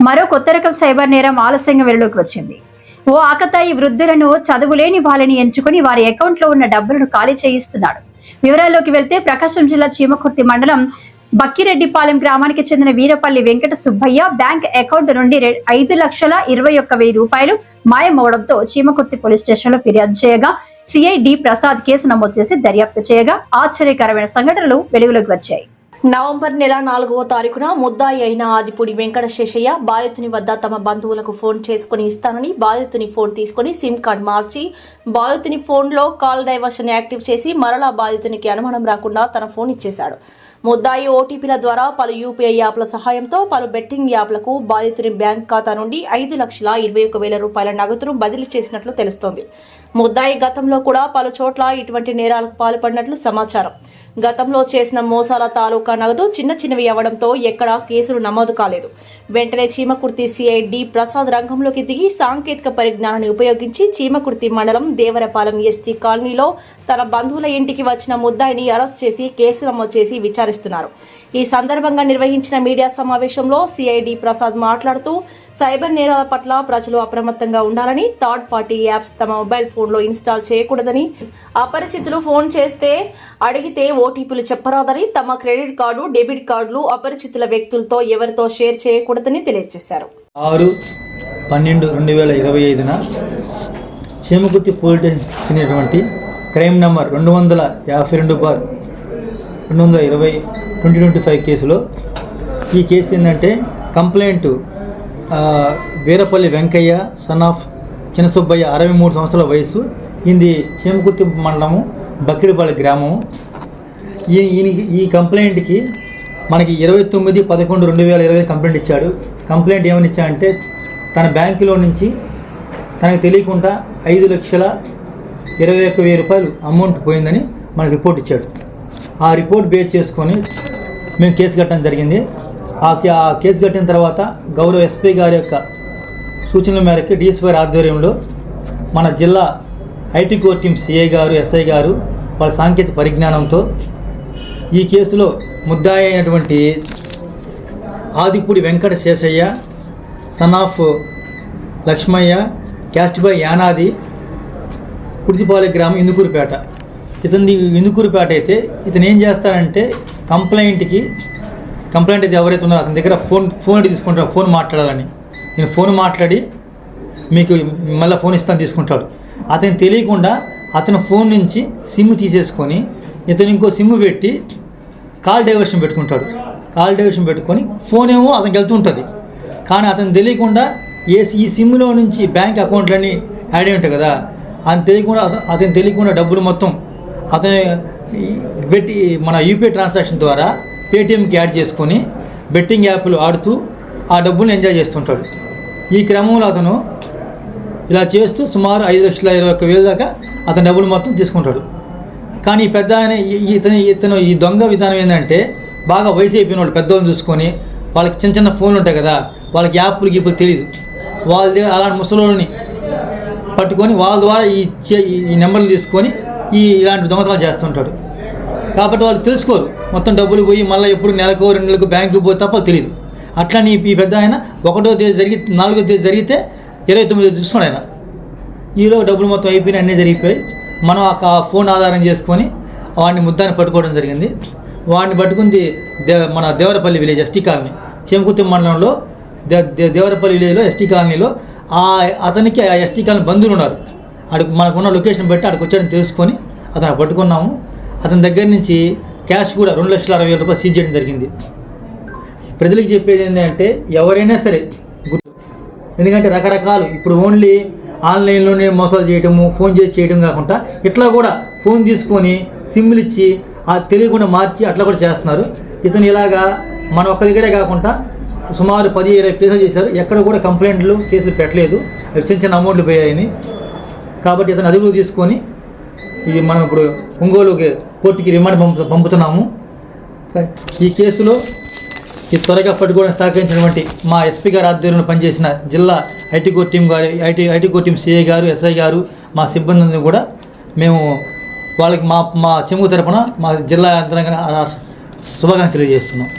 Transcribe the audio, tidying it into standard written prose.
మరో కొత్త రకం సైబర్ నేరం ఆలస్యంగా వెలుగులోకి వచ్చింది. ఓ ఆకతాయి వృద్ధులను చదువులేని వాళ్ళని ఎంచుకుని వారి అకౌంట్ లో ఉన్న డబ్బులను ఖాళీ చేయిస్తున్నాడు. వివరాల్లోకి వెళ్తే ప్రకాశం జిల్లా చీమకుర్తి మండలం బక్కిరెడ్డిపాలెం గ్రామానికి చెందిన వీరపల్లి వెంకట సుబ్బయ్య బ్యాంక్ అకౌంట్ నుండి 5,21,000 రూపాయలు మాయమవడంతో చీమకుర్తి పోలీస్ స్టేషన్ లో ఫిర్యాదు చేయగా సిఐ డి ప్రసాద్ కేసు నమోదు చేసి దర్యాప్తు చేయగా ఆశ్చర్యకరమైన సంఘటనలు వెలుగులోకి వచ్చాయి. నవంబర్ నెల 4వ తారీఖున ముద్దాయి అయిన ఆదిపూడి వెంకట శేషయ్య బాధితుని వద్ద తమ బంధువులకు ఫోన్ చేసుకుని ఇస్తానని బాధితుని ఫోన్ తీసుకుని సిమ్ కార్డ్ మార్చి బాధితుని ఫోన్లో కాల్ డైవర్షన్ యాక్టివ్ చేసి మరలా బాధితునికి అనుమానం రాకుండా తన ఫోన్ ఇచ్చేశాడు. ముద్దాయి ఓటీపీల ద్వారా పలు యూపీఐ యాప్ల సహాయంతో పలు బెట్టింగ్ యాప్లకు బాధితుని బ్యాంక్ ఖాతా నుండి 5,21,000 రూపాయల నగదును బదిలీ చేసినట్లు తెలుస్తోంది. ముద్దాయి గతంలో కూడా పలు చోట్ల ఇటువంటి నేరాలకు పాల్పడినట్లు సమాచారం. గతంలో చేసిన మోసాల తాలూకా నగదు చిన్నవి అవ్వడంతో ఎక్కడా కేసులు నమోదు కాలేదు. వెంటనే చీమకుర్తి సిఐ డి ప్రసాద్ రంగంలోకి దిగి సాంకేతిక పరిజ్ఞానాన్ని ఉపయోగించి చీమకుర్తి మండలం దేవరపాలెం ఎస్టీ కాలనీలో తన బంధువుల ఇంటికి వచ్చిన ముద్దాయిని అరెస్ట్ చేసి కేసు నమోదు చేసి విచారిస్తున్నారు. ఈ సందర్భంగా నిర్వహించిన మీడియా సమావేశంలో సిఐ డి ప్రసాద్ మాట్లాడుతూ సైబర్ నేరాల పట్ల ప్రజలు అప్రమత్తంగా ఉండాలని, థర్డ్ పార్టీ యాప్స్ తమ మొబైల్ ఫోన్లో ఇన్స్టాల్ చేయకూడదని, అపరిచితులు ఫోన్ చేస్తే అడిగితే ఓటీపీలు చెప్పరాదని, తమ క్రెడిట్ కార్డు, డెబిట్ కార్డులు అపరిచితుల వ్యక్తులతో ఎవరితో షేర్ చేయకూడదని తెలియజేశారు. 6/12/2025న Chimakurthi police station crime number 252/2025 కేసులో ఈ కేసు ఏంటంటే complaint Veerapalli Venkaiah son of Chinnasubbaiah 63 సంవత్సరాల వయసు. ఇది చీమకుర్తి మండలము బక్కిడిపాలెం గ్రామము. ఈ కంప్లైంట్కి మనకి 29/11/2020 కంప్లైంట్ ఇచ్చాడు. కంప్లైంట్ ఏమని ఇచ్చాడంటే తన బ్యాంకులో నుంచి తనకు తెలియకుండా 5,21,000 రూపాయలు అమౌంట్ పోయిందని మనకు రిపోర్ట్ ఇచ్చాడు. ఆ రిపోర్ట్ బేస్ చేసుకొని మేము కేసు కట్టడం జరిగింది. ఆ కేసు కట్టిన తర్వాత గౌరవ ఎస్పీ గారి యొక్క సూచనల మేరకు డిఎస్పీ ఆధ్వర్యంలో మన జిల్లా ఐటీ కోర్ టీం సిఐ గారు, ఎస్ఐ గారు వాళ్ళ సాంకేతిక పరిజ్ఞానంతో ఈ కేసులో ముద్దాయి అయినటువంటి Adipudi Venkata Seshaiah son of Lakshmaiah caste by Yanadi Kurthipalem గ్రామం ఇందుకూరుపేట. ఇతని ఇందుకూరుపేట అయితే ఇతను ఏం చేస్తారంటే కంప్లైంట్ అయితే ఎవరైతే ఉన్నారో అతని దగ్గర ఫోన్ తీసుకుంటారు, ఫోన్ మాట్లాడాలని. నేను ఫోన్ మాట్లాడి మీకు మళ్ళీ ఫోన్ ఇస్తాను తీసుకుంటాడు. అతను తెలియకుండా అతను ఫోన్ నుంచి సిమ్ తీసేసుకొని ఇతను ఇంకో సిమ్ పెట్టి కాల్ డైవర్షన్ పెట్టుకుంటాడు. కాల్ డైవర్షన్ పెట్టుకొని ఫోన్ ఏమో అతనికి వెళ్తుంటుంది, కానీ అతను తెలియకుండా ఈ సిమ్లో నుంచి బ్యాంక్ అకౌంట్లన్నీ యాడ్ అయి ఉంటాయి కదా, అతను తెలియకుండా డబ్బులు మొత్తం అతను పెట్టి మన యూపీఐ ట్రాన్సాక్షన్ ద్వారా పేటిఎంకి యాడ్ చేసుకొని బెట్టింగ్ యాప్లు ఆడుతూ ఆ డబ్బులను ఎంజాయ్ చేస్తుంటాడు. ఈ క్రమంలో అతను ఇలా చేస్తూ సుమారు 5,21,000 దాకా అతని డబ్బులు మొత్తం తీసుకుంటాడు. కానీ ఈ పెద్ద ఆయన ఇతను ఈ దొంగ విధానం ఏంటంటే బాగా వయసు అయిపోయిన వాళ్ళు పెద్దవాళ్ళని చూసుకొని వాళ్ళకి చిన్న ఫోన్లు ఉంటాయి కదా, వాళ్ళకి యాప్లు గీపులు తెలియదు, వాళ్ళ దగ్గర అలాంటి ముసలోళ్ళని పట్టుకొని వాళ్ళ ద్వారా ఈ నెంబర్లు తీసుకొని ఇలాంటి దొంగతనాలు చేస్తుంటాడు. కాబట్టి వాళ్ళు తెలుసుకోరు, మొత్తం డబ్బులు పోయి మళ్ళీ ఎప్పుడు నెలకు 2 నెలలకు బ్యాంకుకి పోతే తప్ప తెలియదు. అట్లని ఈ పెద్ద ఆయన 1వ తేదీ 4వ తేదీ జరిగితే 29వ చూస్తున్నాడు ఆయన. ఈలో డబ్బులు మొత్తం అయిపోయినాయి, అన్నీ జరిగిపోయి మనం ఆ ఫోన్ ఆధారం చేసుకొని వాడిని ముద్దాన్ని పట్టుకోవడం జరిగింది. వాడిని పట్టుకుంది మన Devarapalli village ST colony, Chimakurthi మండలంలో దేవరపల్లి విలేజ్లో ఎస్టీ కాలనీలో అతనికి ఆ ఎస్టీ కాలనీ బంధువులు ఉన్నారు. మనకున్న లొకేషన్ బట్టి అక్కడికి వచ్చాడని తెలుసుకొని అతను పట్టుకున్నాము. అతని దగ్గర నుంచి క్యాష్ కూడా 2,60,000 రూపాయలు సీజ్ చేయడం జరిగింది. ప్రజలకు చెప్పేది ఏంటంటే ఎవరైనా సరే ఎందుకంటే రకరకాలు ఇప్పుడు ఓన్లీ ఆన్లైన్లోనే మోసాలు చేయటము, ఫోన్ చేసి చేయడం కాకుండా ఇట్లా కూడా ఫోన్ తీసుకొని సిమ్లు ఇచ్చి తెలియకుండా మార్చి అట్లా కూడా చేస్తున్నారు. ఇతను ఇలాగా మన ఒక్క దగ్గరే కాకుండా సుమారు 10-20 కేసులు చేశారు. ఎక్కడ కూడా కంప్లైంట్లు కేసులు పెట్టలేదు, చిన్న అమౌంట్లు పోయాయని. కాబట్టి ఇతను అదుపులో తీసుకొని ఇది మనం ఇప్పుడు ఒంగోలు కోర్టుకి రిమాండ్ పంపుతున్నాము. ఈ కేసులో ఈ త్వరగా పట్టుకోవడం సహకరించినటువంటి మా ఎస్పీ గారి ఆధ్వర్యంలో పనిచేసిన జిల్లా ఐటీ కోర్ టీం గారు, ఐటీ కోర్ టీం సిఐ గారు, ఎస్ఐ గారు, మా సిబ్బందిని కూడా మేము వాళ్ళకి మా చెంగు తరపున మా జిల్లా యంత్రాంగ శుభాకాంక్షలు తెలియజేస్తున్నాం.